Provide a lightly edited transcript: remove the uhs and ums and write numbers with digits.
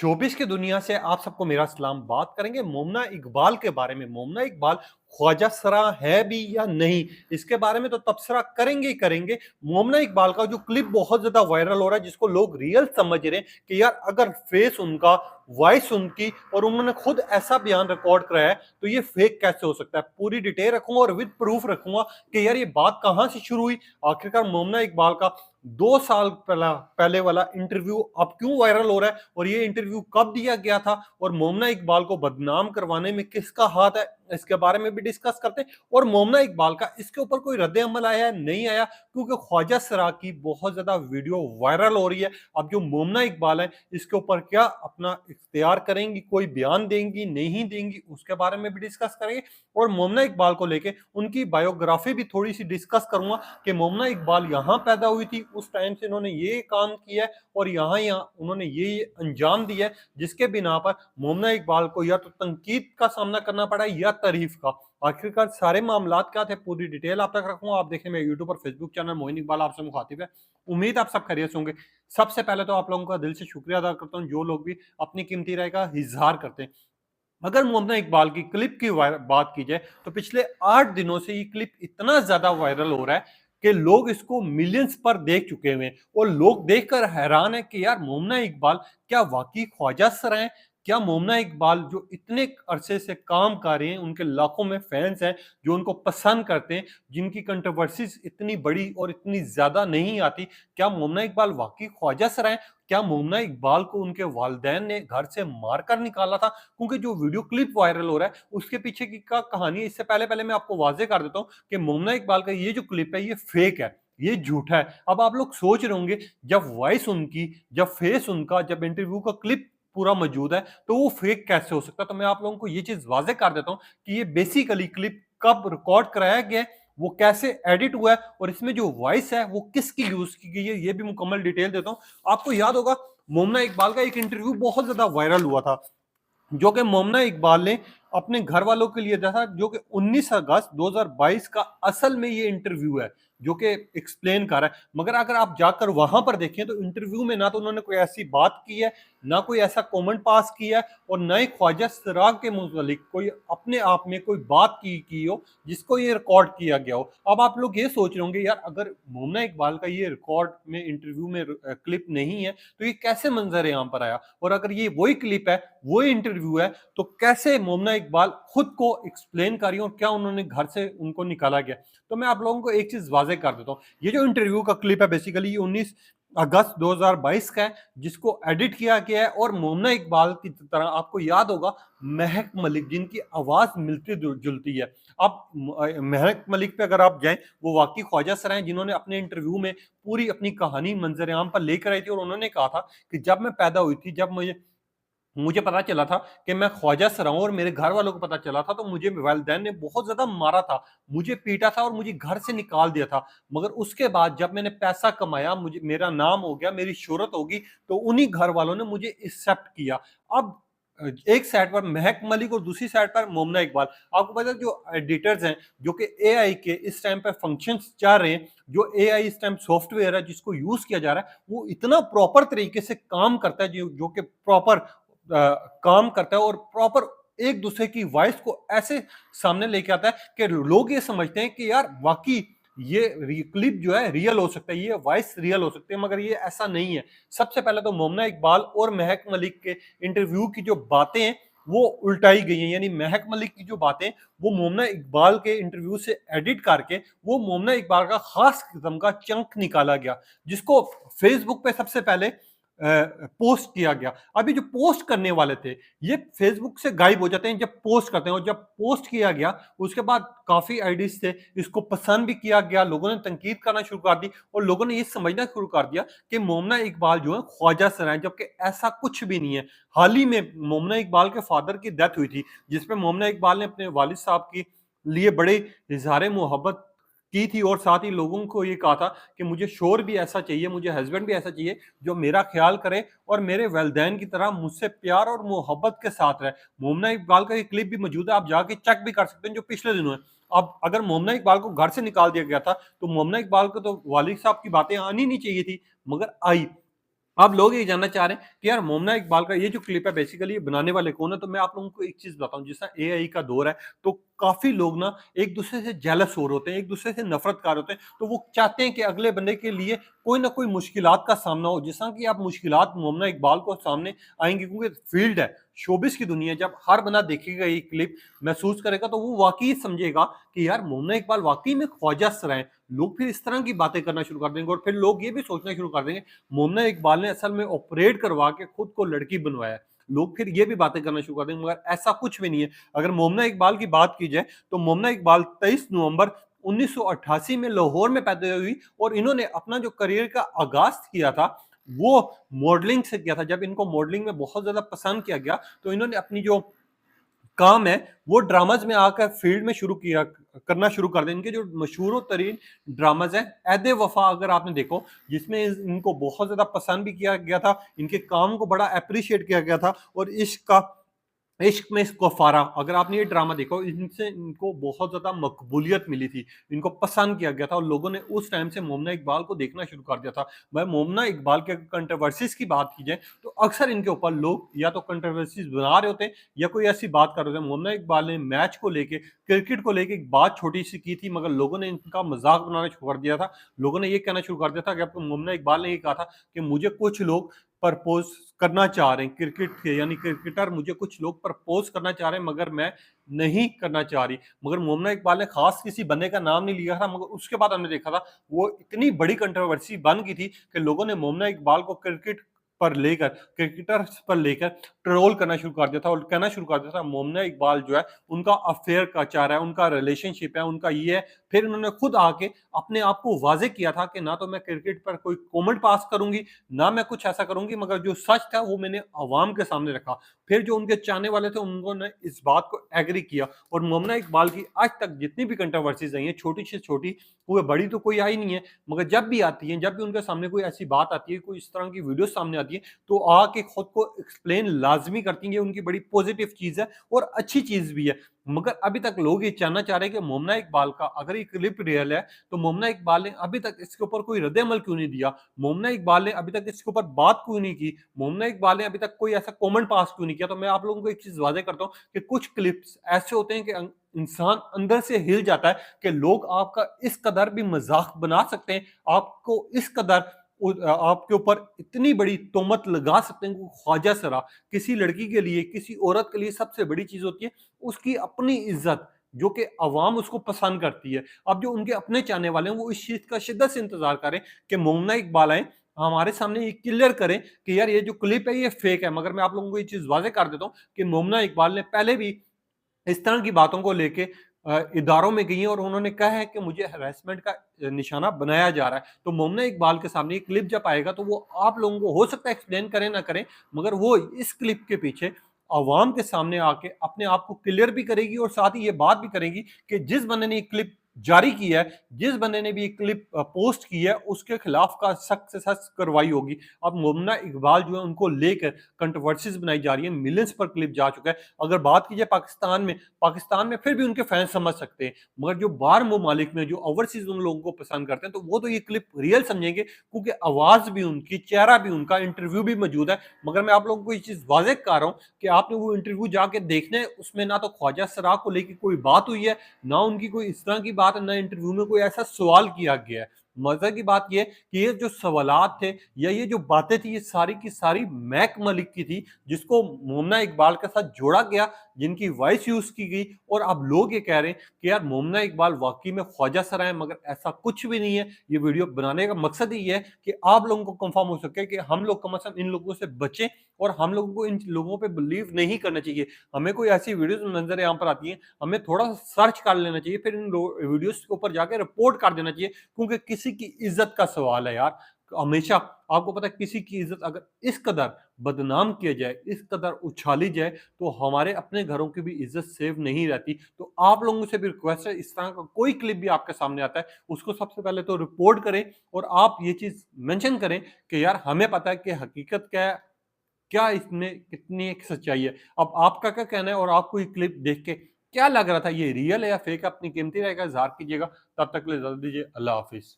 शोबिश की दुनिया से आप सबको मेरा सलाम। बात करेंगे मोमना इकबाल के बारे में। मोमना इकबाल ख्वाजा सरा है भी या नहीं, इसके बारे में तो तबसरा करेंगे ही करेंगे। मोमना इकबाल का जो क्लिप बहुत ज्यादा वायरल हो रहा है, जिसको लोग रियल समझ रहे हैं कि यार अगर फेस उनका, वॉइस उनकी और उन्होंने खुद ऐसा बयान रिकॉर्ड कराया है तो ये फेक कैसे हो सकता है। पूरी डिटेल रखूंगा और विद प्रूफ रखूंगा कि यार ये बात कहां से शुरू हुई। आखिरकार मोमना इकबाल का 2 साल पहले वाला इंटरव्यू अब क्यों वायरल हो रहा है और ये इंटरव्यू कब दिया गया था और मोमना इकबाल को बदनाम करवाने में किसका हाथ है, इसके बारे में भी डिस्कस करते हैं। और मोमना इकबाल का इसके ऊपर कोई रद्द अमल आया है नहीं आया, क्योंकि ख्वाजा सरा की बहुत ज्यादा वीडियो वायरल हो रही है। अब जो मोमना इकबाल है इसके ऊपर क्या अपना इख्तियार करेंगी, कोई बयान देंगी नहीं देंगी, उसके बारे में भी डिस्कस करेंगे। और मोमना इकबाल को लेके उनकी बायोग्राफी भी थोड़ी सी डिस्कस करूंगा कि मोमना इकबाल यहाँ पैदा हुई थी, उस टाइम से इन्होंने ये काम किया है और यहाँ यहाँ उन्होंने ये अंजाम दिया है, जिसके बिना पर मोमना इकबाल को या तो तनकीद का सामना करना पड़ा या तारीफ का। आखिरकार सारे मामलात क्या थे, पूरी डिटेल आप तक रखूंगा। आप देखें मेरे यूट्यूब और फेसबुक चैनल मोइन इकबाल आपसे मुखातिब है। उम्मीद आप सब खैरियत से होंगे। सबसे पहले तो आप लोगों का दिल से शुक्रिया अदा करता हूँ जो लोग भी अपनी कीमती राय का इजहार करते हैं। अगर मोहम्मद इकबाल की क्लिप की बात की जाए तो पिछले 8 दिनों से ये क्लिप इतना ज्यादा वायरल हो रहा है कि लोग इसको मिलियंस पर देख चुके हुए हैं और लोग देखकर हैरान है कि यार मोमना इकबाल क्या वाकई ख्वाजा सर हैं। क्या मोमना इकबाल जो इतने अरसे से काम कर रहे हैं, उनके लाखों में फैंस हैं जो उनको पसंद करते हैं, जिनकी कंट्रोवर्सीज इतनी बड़ी और इतनी ज्यादा नहीं आती, क्या मोमना इकबाल वाकई ख्वाजा सर हैं? क्या मोमना इकबाल को उनके वालिदैन ने घर से मारकर निकाला था? क्योंकि जो वीडियो क्लिप वायरल हो रहा है उसके पीछे की का कहानी है। इससे पहले पहले मैं आपको वाजे कर देता हूँ कि मोमना इकबाल का ये जो क्लिप है ये फेक है, ये झूठा है। अब आप लोग सोच रहे होंगे जब वॉइस उनकी, जब फेस उनका, जब इंटरव्यू का क्लिप पूरा मौजूद है तो वो फेक कैसे हो सकता है। तो मैं आप लोगों को ये चीज वाजे कर देता हूँ कि ये बेसिकली क्लिप कब रिकॉर्ड कराया गया है, वो कैसे एडिट हुआ है और इसमें जो वॉइस है वो किसकी यूज की गई है, ये भी मुकम्मल डिटेल देता हूँ। आपको याद होगा मोमना इकबाल का एक इंटरव्यू बहुत ज्यादा वायरल हुआ था जो कि मोमना इकबाल ने अपने घर वालों के लिए दिया था, जो कि 19 अगस्त 2022 का असल में ये इंटरव्यू है जो कि एक्सप्लेन कर रहा है। मगर अगर आप जाकर वहां पर देखें तो इंटरव्यू में ना तो उन्होंने कोई ऐसी बात की है, ना कोई ऐसा कमेंट पास किया है और ना ही ख्वाजा सराग के मुतालिक कोई अपने आप में कोई बात की हो जिसको ये रिकॉर्ड किया गया हो। अब आप लोग ये सोच रहे होंगे यार अगर मोमना इकबाल का ये रिकॉर्ड में इंटरव्यू में क्लिप नहीं है तो ये कैसे मंजर यहाँ पर आया, और अगर ये वही क्लिप है, वही इंटरव्यू है, तो कैसे मोमना इकबाल खुद को एक्सप्लेन कर रही है और क्या उन्होंने घर से उनको निकाला गया। तो मैं आप लोगों को एक चीज वाजे कर देता हूँ, ये जो इंटरव्यू का क्लिप है बेसिकली ये 19 अगस्त 2022 का है, जिसको एडिट किया गया है। और मोमना इकबाल की तरह आपको याद होगा महक मलिक, जिनकी आवाज मिलती जुलती है। अब महक मलिक पे अगर आप जाएं, वो वाकई ख्वाजा सर हैं जिन्होंने अपने इंटरव्यू में पूरी अपनी कहानी मंजर आम पर लेकर आई थी और उन्होंने कहा था कि जब मैं पैदा हुई थी, जब मुझे मुझे पता चला था कि मैं ख्वाजा सर हूं और मेरे घर वालों को पता चला था तो मुझे वालिदैन ने बहुत ज्यादा मारा था, मुझे पीटा था और मुझे घर से निकाल दिया था। मगर उसके बाद जब मैंने पैसा कमाया, मुझे मेरा नाम हो गया, मेरी शोहरत होगी, तो उन्हीं घर वालों ने मुझे एक्सेप्ट किया। अब एक साइड पर महक मलिक और दूसरी साइड पर मोमना इकबाल। आपको पता है जो एडिटर्स हैं, जो कि एआई के इस टाइम पर फंक्शंस चल रहे हैं, जो एआई इस टाइम सॉफ्टवेयर है जिसको यूज किया जा रहा है, वो इतना प्रॉपर तरीके से काम करता है जो कि प्रॉपर काम करता है और प्रॉपर एक दूसरे की वॉइस को ऐसे सामने लेके आता है कि लोग ये समझते हैं कि यार वाकई ये क्लिप जो है रियल हो सकता है, ये वॉइस रियल हो सकती है, मगर ये ऐसा नहीं है। सबसे पहले तो मोमना इकबाल और महक मलिक के इंटरव्यू की जो बातें हैं वो उल्टाई गई हैं, यानी महक मलिक की जो बातें वो मोमना इकबाल के इंटरव्यू से एडिट करके वो मोमना इकबाल का खास किस्म का चंक निकाला गया, जिसको फेसबुक पे सबसे पहले पोस्ट किया गया। अभी जो पोस्ट करने वाले थे ये फेसबुक से गायब हो जाते हैं जब पोस्ट करते हैं, और जब पोस्ट किया गया उसके बाद काफी आईडीज थे, इसको पसंद भी किया गया, लोगों ने तनकीद करना शुरू कर दी और लोगों ने ये समझना शुरू कर दिया कि मोमना इकबाल जो है ख्वाजा सर हैं, जबकि ऐसा कुछ भी नहीं है। हाल ही में मोमना इकबाल के फादर की डेथ हुई थी, जिसपे मोमना इकबाल ने अपने वालिद साहब की लिए बड़े इजहार मोहब्बत की थी और साथ ही लोगों को ये कहा था कि मुझे शोर भी ऐसा चाहिए, मुझे हस्बैंड भी ऐसा चाहिए जो मेरा ख्याल करे और मेरे वैलिदैन की तरह मुझसे प्यार और मोहब्बत के साथ रहे। मोमना इकबाल का ये क्लिप भी मौजूद है, आप जाके चेक भी कर सकते हैं जो पिछले दिनों है। अब अगर मोमना इकबाल को घर से निकाल दिया गया था तो मोमना इकबाल को तो वालिद साहब की बातें आनी नहीं चाहिए थी, मगर आई। आप लोग ये जानना चाह रहे हैं कि यार मोमना इकबाल का ये जो क्लिप है बेसिकली ये बनाने वाले कौन है? तो मैं आप लोगों को एक चीज़ बताता हूँ, जिस तरह एआई का दौर है, तो काफ़ी लोग ना एक-दूसरे से जेलस हो रहे होते हैं, एक-दूसरे से नफ़रतकार होते हैं, तो वो चाहते हैं कि अगले बंदे के लिए कोई ना कोई मुश्किलात का सामना हो। जिस तरह की आप मुश्किलात मोमना इकबाल को सामने आएँगी, क्योंकि फील्ड है, शोबिज़ की दुनिया है, जब हर बंदा देखेगा ये क्लिप, महसूस करेगा, तो वो वाक़ई समझेगा कि यार मोमना इकबाल वाक़ई में ख्वाजा सरा हैं। लोग फिर इस तरह की बातें करना शुरू कर देंगे और फिर लोग ये भी सोचना शुरू कर देंगे मोमना इकबाल ने असल में ऑपरेट करवा के खुद को लड़की बनवाया है। लोग फिर ये भी बातें करना शुरू कर देंगे, मगर ऐसा कुछ भी नहीं है। अगर मोमना इकबाल की बात की जाए, तो मोमना इकबाल 23 नवंबर 1988 में लाहौर में पैदा हुई और इन्होंने अपना जो करियर का आगाज़ किया था, वो मॉडलिंग से किया था। जब इनको मॉडलिंग में बहुत ज़्यादा पसंद किया गया, तो इन्होंने अपनी जो काम है वो ड्रामाज में आकर फील्ड में शुरू किया करना शुरू कर दिया। इनके जो मशहूर तरीन ड्रामाज हैं, ऐदे वफा अगर आपने देखो, जिसमें इनको बहुत ज्यादा पसंद भी किया गया था, इनके काम को बड़ा अप्रिशिएट किया गया था। और इश्क में गफ़ारा अगर आपने ये ड्रामा देखा हो, इनसे इनको बहुत ज़्यादा मकबूलियत मिली थी, इनको पसंद किया गया था और लोगों ने उस टाइम से मोमना इकबाल को देखना शुरू कर दिया था। भाई मोमना इकबाल के कंट्रोवर्सीज़ की बात की जाए, तो अक्सर इनके ऊपर लोग या तो कंट्रोवर्सीज़ बना रहे होते हैं या कोई ऐसी बात कर रहे होते हैं। मोमना इकबाल ने मैच को लेके, क्रिकेट को लेके एक बात छोटी-सी की थी, मगर लोगों ने इनका मज़ाक बनाना शुरू कर दिया था। लोगों ने ये कहना शुरू कर दिया था कि अब मोमना इकबाल ने ये कहा था कि मुझे कुछ लोग प्रपोज़ करना चाह रहे हैं, क्रिकेट के यानी क्रिकेटर मुझे कुछ लोग प्रपोज़ करना चाह रहे हैं, मगर मैं नहीं करना चाह रही। मगर मोमना इकबाल ने ख़ास किसी बंदे का नाम नहीं लिया था, मगर उसके बाद हमने देखा था वो इतनी बड़ी कंट्रोवर्सी बन गई थी कि लोगों ने मोमना इकबाल को क्रिकेटर्स पर लेकर ट्रोल करना शुरू कर दिया था और कहना शुरू कर दिया था मोमना इकबाल जो है उनका अफेयर का चाह रहा है, उनका रिलेशनशिप है, उनका ये है। फिर उन्होंने खुद आके अपने आप को वाज़ेह किया था कि ना तो मैं क्रिकेट पर कोई कमेंट पास करूँगी, ना मैं कुछ ऐसा करूँगी, मगर जो सच था वो मैंने अवाम के सामने रखा। फिर जो उनके चाहने वाले थे उन्होंने इस बात को एग्री किया और मोमना इकबाल की आज तक जितनी भी कंट्रोवर्सीज़ आई हैं, छोटी से छोटी, वो बड़ी तो कोई आई नहीं है, मगर जब भी आती हैं, जब भी उनके सामने कोई ऐसी बात आती है, कोई इस तरह की वीडियो सामने आती है, तो आके खुद को एक्सप्लेन लाज़मी करती हैं। ये उनकी बड़ी पॉज़िटिव चीज़ है और अच्छी चीज़ भी है। मगर अभी तक लोग ये जानना चाह रहे हैं कि मोमना इकबाल का अगर ये क्लिप रियल है, तो मोमना इकबाल ने अभी तक इसके ऊपर कोई रद्द-ए-अमल क्यों नहीं दिया? मोमना इकबाल ने अभी तक इसके ऊपर बात क्यों नहीं की? मोमना इकबाल ने अभी तक कोई ऐसा कमेंट पास क्यों नहीं किया? तो मैं आप लोगों को एक चीज़ वाज़ेह करता हूँ कि कुछ क्लिप्स ऐसे होते हैं कि इंसान अंदर से हिल जाता है कि लोग आपका इस कदर भी मज़ाक बना सकते हैं, आपको इस कदर आपके ऊपर इतनी बड़ी तोहमत लगा सकते हैं कि ख्वाजा सरा किसी लड़की के लिए, किसी औरत के लिए सबसे बड़ी चीज़ होती है उसकी अपनी इज़्ज़त, जो कि अवाम उसको पसंद करती है। अब जो उनके अपने चाहने वाले हैं, वो इस चीज़ का शिद्दत से इंतज़ार करें कि मोमना इकबाल आएँ, हमारे सामने ये क्लियर करें कि यार ये जो क्लिप है ये फेक है। मगर मैं आप लोगों को ये चीज़ वाज़ेह कर देता हूँ कि मोमना इकबाल ने पहले भी इस तरह की बातों को लेके इदारों में गई हैं और उन्होंने कहा है कि मुझे हैरेसमेंट का निशाना बनाया जा रहा है। तो मोमना इकबाल के सामने ये क्लिप जब आएगा, तो वो आप लोगों को हो सकता है एक्सप्लेन करें ना करें, मगर वो इस क्लिप के पीछे अवाम के सामने आके अपने आप को क्लियर भी करेगी और साथ ही ये बात भी करेगी कि जिस बंदे ने ये क्लिप जारी की है, जिस बंदे ने भी ये क्लिप पोस्ट की है, उसके खिलाफ का सख्त से सख्त कार्रवाई होगी। अब मोमना इकबाल जो है उनको लेकर कंट्रोवर्सीज़ बनाई जा रही है, मिलियंस पर क्लिप जा चुका है। अगर बात की जाए पाकिस्तान में फिर भी उनके फैन समझ सकते हैं, मगर जो बाहर ममालिक में जो ओवरसीज़ उन लोगों को पसंद करते हैं, तो वो तो ये क्लिप रियल समझेंगे, क्योंकि आवाज़ भी उनकी, चेहरा भी उनका, इंटरव्यू भी मौजूद है। मगर मैं आप लोगों को ये चीज़ वाज़ेह कर रहा हूँ कि आपने वो इंटरव्यू जाके देखना है, उसमें ना तो ख्वाजा सरा को लेके कोई बात हुई है, ना उनकी कोई इस तरह की बात है, ना इंटरव्यू में कोई ऐसा सवाल किया गया है। मज़े की बात ये है कि ये जो सवालात थे या ये जो बातें थी, ये सारी की सारी महक मलिक की थी, जिसको मोमना इकबाल के साथ जोड़ा गया, जिनकी वॉइस यूज़ की गई और अब लोग ये कह रहे हैं कि यार मोमना इकबाल वाक़ई में ख्वाजा सरा है, मगर ऐसा कुछ भी नहीं है। ये वीडियो बनाने का मकसद ही ये है कि आप लोगों को कन्फर्म हो सके कि हम लोग कम से कम इन लोगों से बचें और हम लोगों को इन लोगों पे बिलीव नहीं करना चाहिए। हमें कोई ऐसी वीडियोज़ नज़र यहाँ पर आती हैं, हमें थोड़ा सर्च कर लेना चाहिए, फिर इन वीडियोज़ के ऊपर जाके रिपोर्ट कर देना चाहिए, क्योंकि किसी की इज्जत का सवाल है यार। हमेशा आपको पता है किसी की इज्जत अगर इस कदर बदनाम किया जाए, इस कदर उछाली जाए, तो हमारे अपने घरों की भी इज्जत सेव नहीं रहती। तो आप लोगों से भी रिक्वेस्ट है, इस तरह का कोई क्लिप भी आपके सामने आता है, उसको सबसे पहले तो रिपोर्ट करें और आप ये चीज़ मेंशन करें कि यार हमें पता है कि हकीकत क्या है, क्या इसमें कितनी एक सच्चाई है। अब आपका क्या कहना है और आपको ये क्लिप देख के क्या लग रहा था, ये रियल है या फेक है? अपनी कीमती राय का इज़हार कीजिएगा। तब तक के लिए इजाज़त दीजिए। अल्लाह हाफ़िज़।